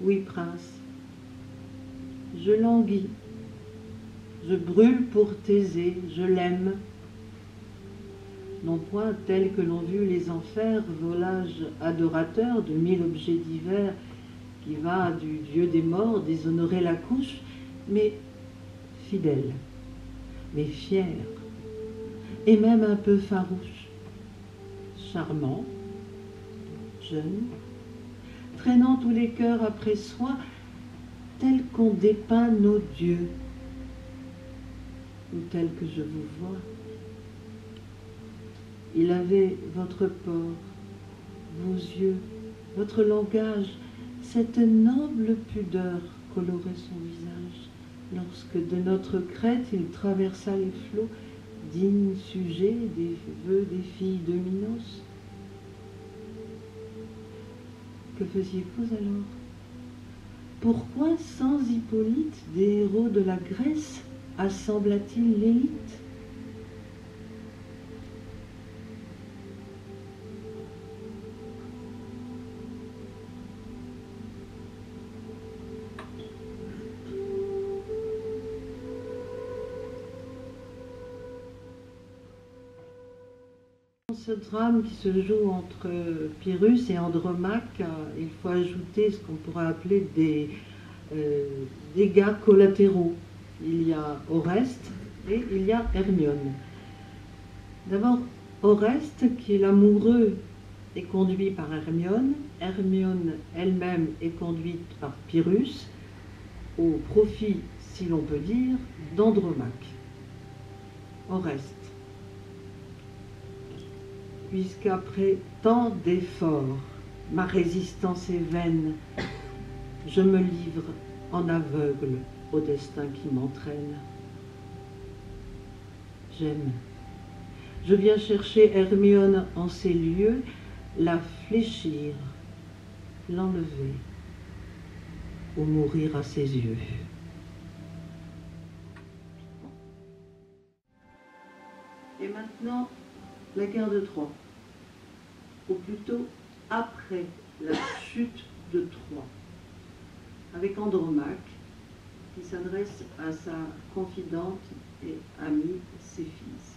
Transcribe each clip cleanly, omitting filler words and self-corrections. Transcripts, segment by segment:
Oui, prince, je languis, je brûle pour Thésée, je l'aime. Non point tel que l'ont vu les enfers, volage adorateur de 1000 objets divers, qui va du dieu des morts déshonorer la couche, mais fidèle, mais fier, et même un peu farouche, charmant, jeune, traînant tous les cœurs après soi, tel qu'on dépeint nos dieux, ou tel que je vous vois. Il avait votre port, vos yeux, votre langage, cette noble pudeur colorait son visage, lorsque de notre crête il traversa les flots, digne sujet des vœux des filles de Minos. Que faisiez-vous alors? Pourquoi, sans Hippolyte, des héros de la Grèce assembla-t-il l'élite? Ce drame qui se joue entre Pyrrhus et Andromaque, il faut ajouter ce qu'on pourrait appeler des dégâts collatéraux. Il y a Oreste et il y a Hermione. D'abord, Oreste, qui est l'amoureux, est conduit par Hermione. Hermione elle-même est conduite par Pyrrhus, au profit, si l'on peut dire, d'Andromaque. Oreste. Puisqu'après tant d'efforts, ma résistance est vaine, je me livre en aveugle au destin qui m'entraîne. J'aime. Je viens chercher Hermione en ces lieux, la fléchir, l'enlever, ou mourir à ses yeux. Et maintenant, la guerre de Troie, ou plutôt après la chute de Troie, avec Andromaque, qui s'adresse à sa confidente et amie Céphise.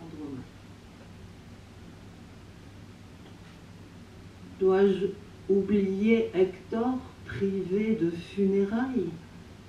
Andromaque. Dois-je oublier Hector, privé de funérailles,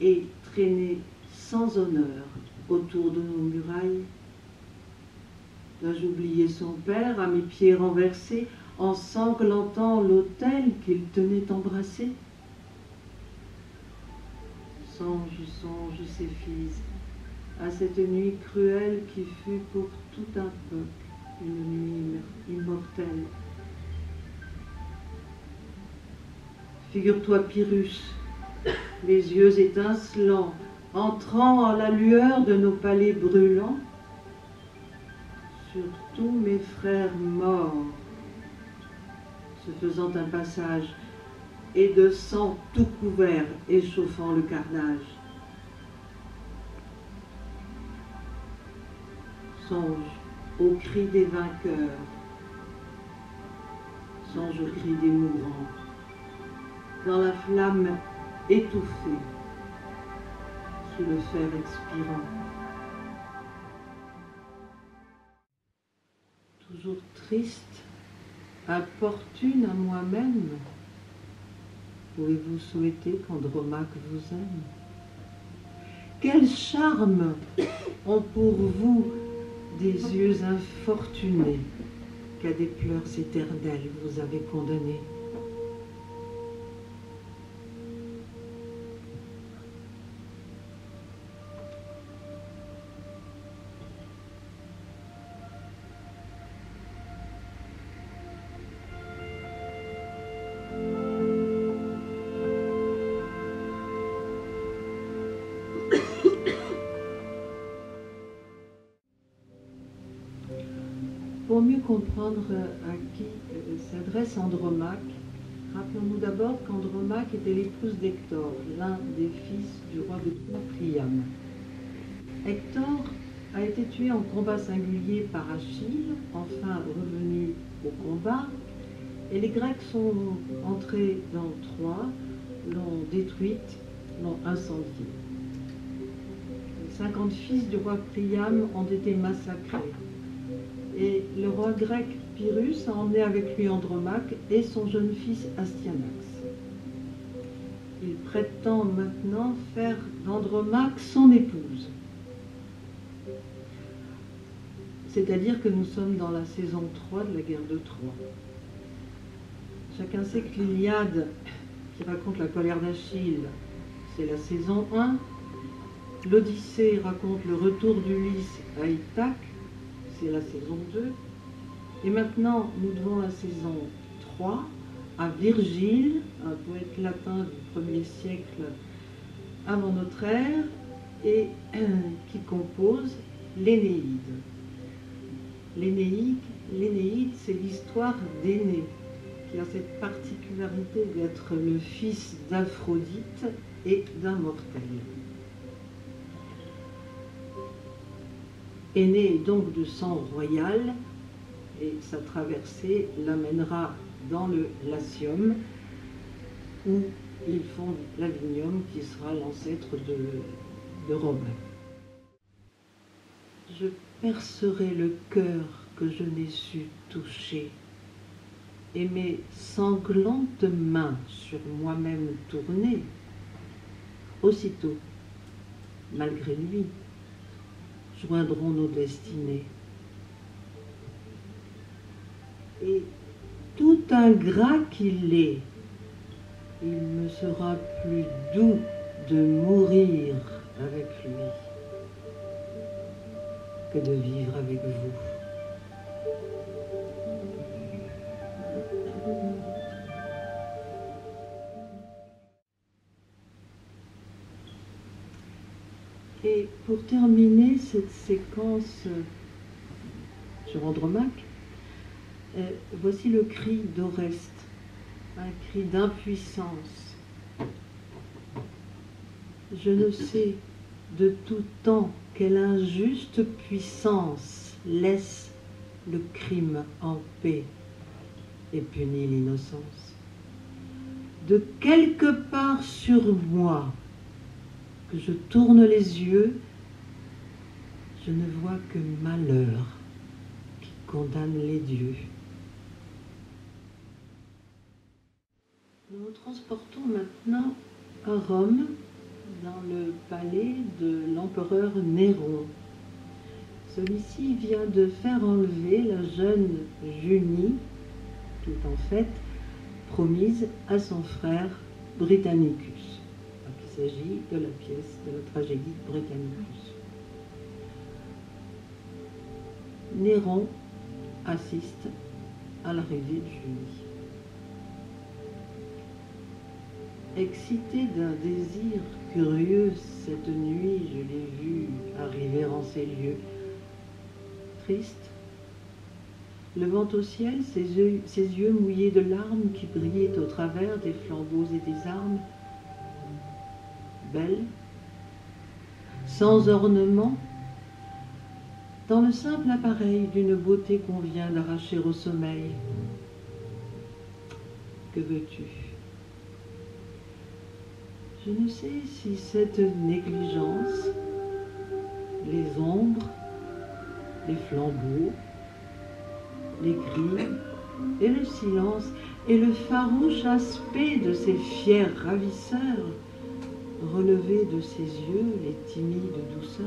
et traîner sans honneur autour de nos murailles? Dois-je oublier son père à mes pieds renversés, ensanglantant l'autel qu'il tenait embrassé? Songe, songe, Céphise, à cette nuit cruelle qui fut pour tout un peuple une nuit immortelle. Figure-toi Pyrrhus, les yeux étincelants, entrant à la lueur de nos palais brûlants, sur tous mes frères morts, se faisant un passage, et de sang tout couvert, échauffant le carnage. Songe aux cris des vainqueurs, songe aux cris des mourants, dans la flamme étouffée, sous le fer expirant. Toujours triste, importune à moi-même, pouvez-vous souhaiter qu'Andromaque vous aime? Quel charme ont pour vous des yeux infortunés qu'à des pleurs éternels vous avez condamnés? Pour mieux comprendre à qui s'adresse Andromaque, rappelons-nous d'abord qu'Andromaque était l'épouse d'Hector, l'un des fils du roi de Troie, Priam. Hector a été tué en combat singulier par Achille, enfin revenu au combat, Et les Grecs sont entrés dans Troie, l'ont détruite, l'ont incendiée. Les 50 fils du roi Priam ont été massacrés. Et le roi grec Pyrrhus a emmené avec lui Andromaque et son jeune fils Astyanax. Il prétend maintenant faire d'Andromaque son épouse. C'est-à-dire que nous sommes dans la saison 3 de la guerre de Troie. Chacun sait que l'Iliade, qui raconte la colère d'Achille, c'est la saison 1. L'Odyssée raconte le retour d'Ulysse à Ithaque, c'est la saison 2. Et maintenant, nous devons la saison 3 à Virgile, un poète latin du 1er siècle avant notre ère, et qui compose l'Énéide. L'Énéide, c'est l'histoire d'Énée, qui a cette particularité d'être le fils d'Aphrodite et d'un mortel. Énée est donc de sang royal, et sa traversée l'amènera dans le Latium, où il fonde l'Avinium, qui sera l'ancêtre de Rome. Je percerai le cœur que je n'ai su toucher, et mes sanglantes mains sur moi-même tournées, aussitôt, malgré lui, joindront nos destinées. Et tout ingrat qu'il est, il me sera plus doux de mourir avec lui que de vivre avec vous. Et pour terminer cette séquence sur Andromaque, voici le cri d'Oreste, un cri d'impuissance. Je ne sais de tout temps quelle injuste puissance laisse le crime en paix et punit l'innocence. De quelque part sur moi que je tourne les yeux, je ne vois que malheur qui condamne les dieux. Nous nous transportons maintenant à Rome, dans le palais de l'empereur Néron. Celui-ci vient de faire enlever la jeune Junie, qui est en fait promise à son frère Britannicus. Il s'agit de la pièce de la tragédie Britannicus. Néron assiste à l'arrivée de Junie. Excité d'un désir curieux, cette nuit, je l'ai vue arriver en ces lieux. Triste, levant au ciel ses yeux mouillés de larmes qui brillaient au travers des flambeaux et des armes, belle, sans ornement, dans le simple appareil d'une beauté qu'on vient d'arracher au sommeil. Que veux-tu ? Je ne sais si cette négligence, les ombres, les flambeaux, les cris et le silence et le farouche aspect de ces fiers ravisseurs relevaient de ses yeux les timides douceurs.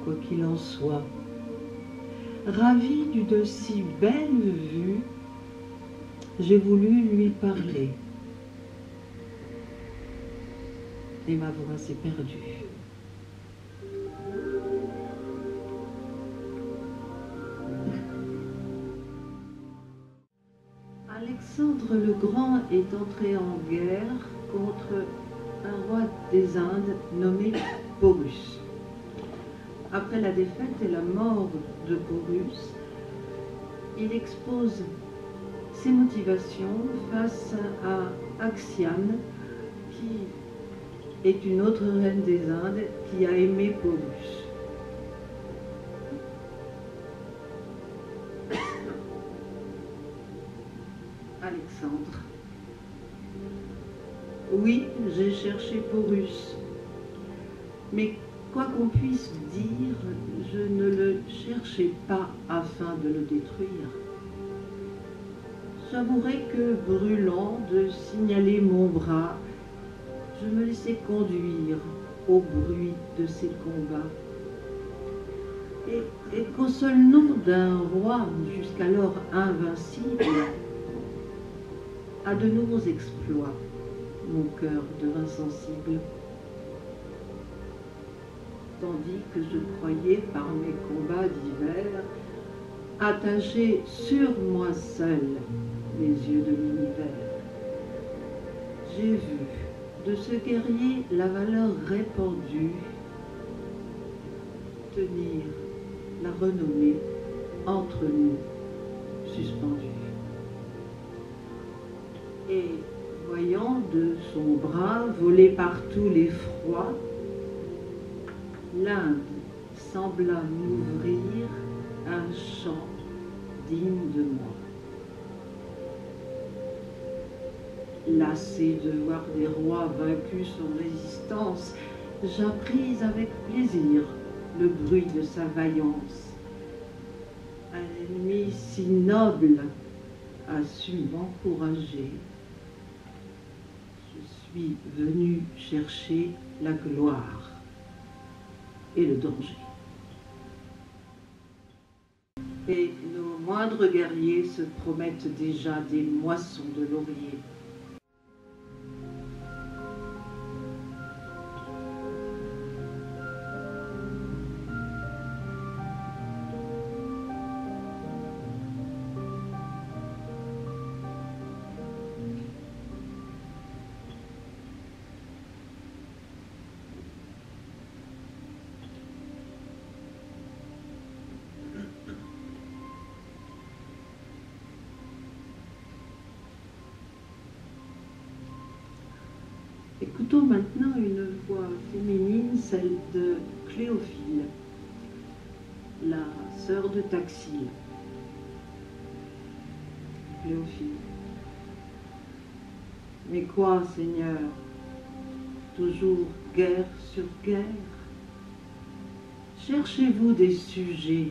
Quoi qu'il en soit, ravi d'une si belle vue, j'ai voulu lui parler, et ma voix s'est perdue. Alexandre le Grand est entré en guerre contre un roi des Indes nommé Porus. Après la défaite et la mort de Porus, il expose ses motivations face à Axiane, qui est une autre reine des Indes qui a aimé Porus. Oui, j'ai cherché Porus. Mais quoi qu'on puisse dire, je ne le cherchais pas afin de le détruire. J'avouerai que, brûlant de signaler mon bras, je me laissais conduire au bruit de ces combats. Et qu'au seul nom d'un roi jusqu'alors invincible, à de nouveaux exploits, mon cœur devint sensible. Tandis que je croyais par mes combats divers attacher sur moi seul les yeux de l'univers. J'ai vu de ce guerrier la valeur répandue tenir la renommée entre nous suspendue. Et voyant de son bras voler partout l'effroi, l'Inde sembla m'ouvrir un champ digne de moi. Lassé de voir des rois vaincus sans résistance, j'appris avec plaisir le bruit de sa vaillance. Un ennemi si noble a su m'encourager. Je suis venu chercher la gloire et le danger. Et nos moindres guerriers se promettent déjà des moissons de laurier. Écoutons maintenant une voix féminine, celle de Cléophile, la sœur de Taxile. Cléophile. Mais quoi, Seigneur? Toujours guerre sur guerre? Cherchez-vous des sujets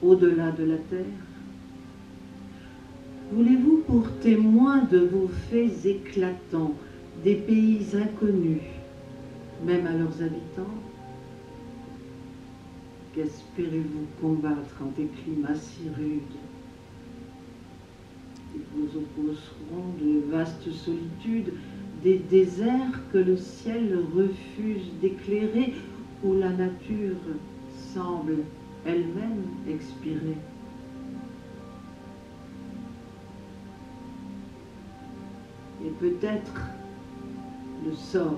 au-delà de la terre? Voulez-vous pour témoin de vos faits éclatants des pays inconnus, même à leurs habitants? Qu'espérez-vous combattre en des climats si rudes? Ils vous opposeront de vastes solitudes, des déserts que le ciel refuse d'éclairer, où la nature semble elle-même expirer. Et peut-être le sort,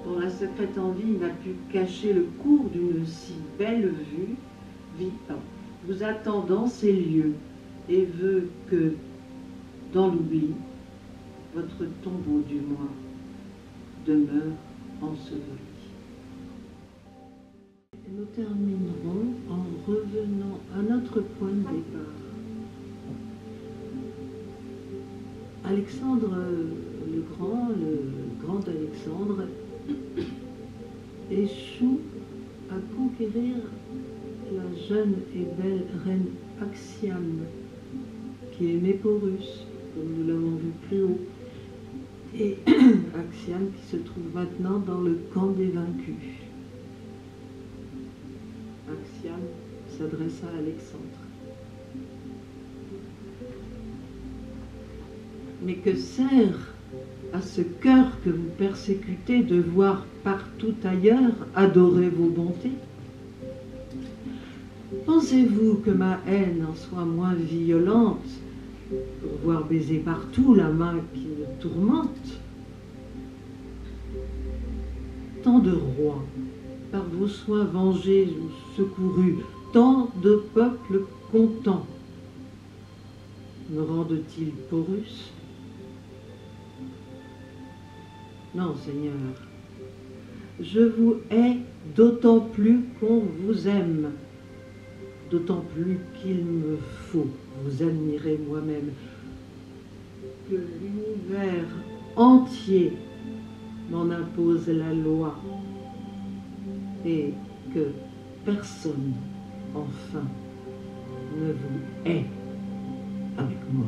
dont la secrète envie n'a pu cacher le cours d'une si belle vie, vous attend dans ces lieux et veut que, dans l'oubli, votre tombeau du moins demeure enseveli. Nous terminerons en revenant à notre point de départ. Alexandre le grand Alexandre, échoue à conquérir la jeune et belle reine Axiame, qui aimait Porus, comme nous l'avons vu plus haut, et Axiame qui se trouve maintenant dans le camp des vaincus. Axiame s'adressa à Alexandre. Mais que sert à ce cœur que vous persécutez de voir partout ailleurs adorer vos bontés? Pensez-vous que ma haine en soit moins violente pour voir baiser partout la main qui me tourmente? Tant de rois, par vos soins vengés ou secourus, tant de peuples contents, me rendent-ils Porus? Non, Seigneur, je vous hais d'autant plus qu'on vous aime, d'autant plus qu'il me faut vous admirer moi-même, que l'univers entier m'en impose la loi, et que personne, enfin, ne vous hait avec moi.